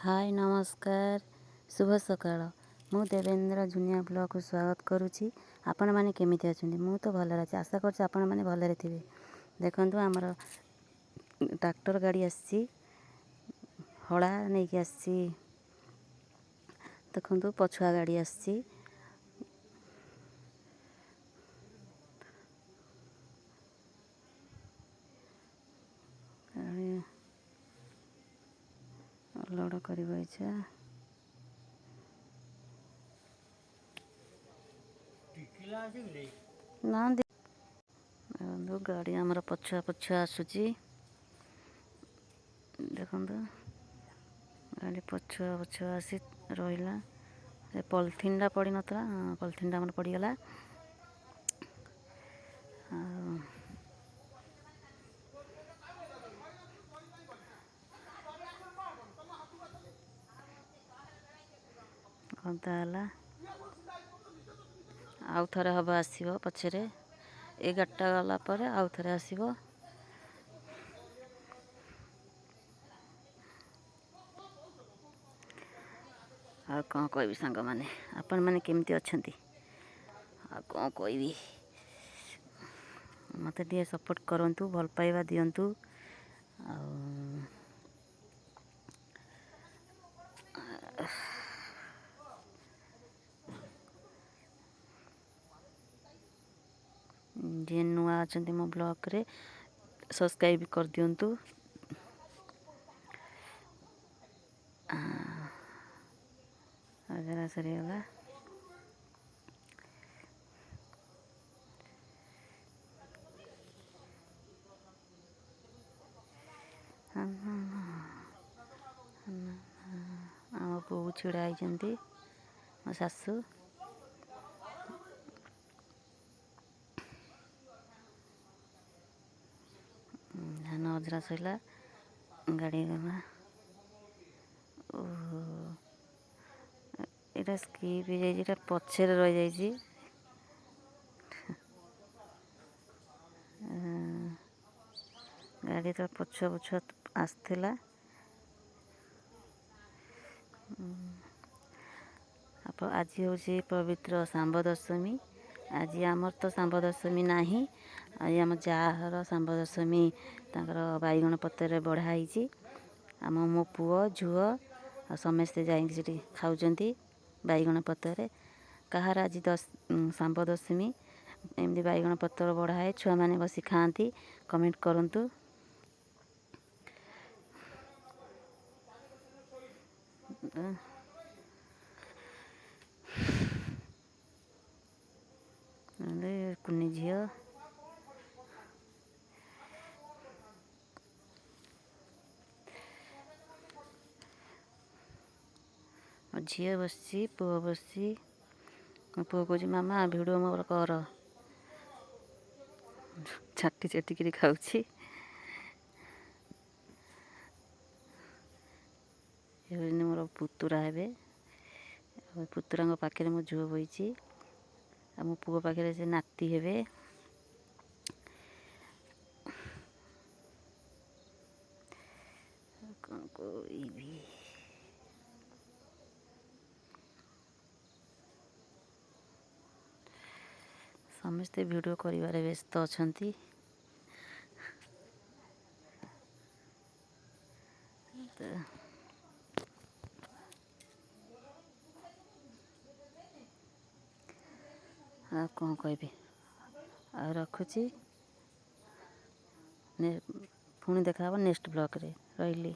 हाय नमस्कार शुभ सकाळ मु देवेंद्र जुनिया ब्लॉग को स्वागत करुच्ची। आपण माने केमिति अछंती? मु तो भलरे अछि। आशा करछि आपण माने भलरे थिबे। देखंतु हमर ट्रैक्टर गाड़ी आसी हळा नै कि आसी। देखंतु पछुआ गाड़ी आसी लोड करिबो इच्छा ना दे गाड़ी हमर पछुआ पछुआ आसुची। देखंतु गाड़ी पछुआ पछुआ आसी रहिला। पॉलिथीन टा पड़ी नतला, पॉलिथीन टा हमर पड़ी गला। गला आउ थरे हब आसीबो पछरे ए गाड़टा गला परे आउ थरे आसीबो। आ कौन कहबी सांग माने आपण माने केमिति अछंती? आ कौन कहबी मते टिके सपोर्ट करंतु, भल पाइबा दियंतु। आ जे नुआ अछंती मो ब्लॉग रे सब्सक्राइब कर दियंतु। जरा सरीगला आम पो छिड़ा होती मो सासू धान अजरा सैला गाड़ी गला। एटा स्किप हो जाइए, पछरे रही जाइए। गाड़ी तो पछुआ पछुआ आसला। आज हूँ पवित्र सांब दशमी। आज आमर तो सांब दशमी नाही। आज आम जार सांब दशमी तांकर बैगण पतर बढ़ाई। आम मो पुओ झुओ समस्ते जाइए खाऊँच बैगण पतर। कहार आज सांब दशमी एमती बैगण पतर बढ़ाए छुआ मैंने बसी खाती। कमेंट करंतु। कुनी झील झील बसी पुओ बसी पुओ कह मामा भिडियो मोर कर छाटी चाटिक खाऊँ। मोर पुतुरा हे पुतुरा पाखे मो झुओ बही मो पुओ पाखे से नाती हे। कौन कहबी समस्ते वीडियो करिवारे व्यस्त अछंती। आ कौन कहबी आ रखुची पुणी देखा नेक्स्ट ब्लॉग रे रही।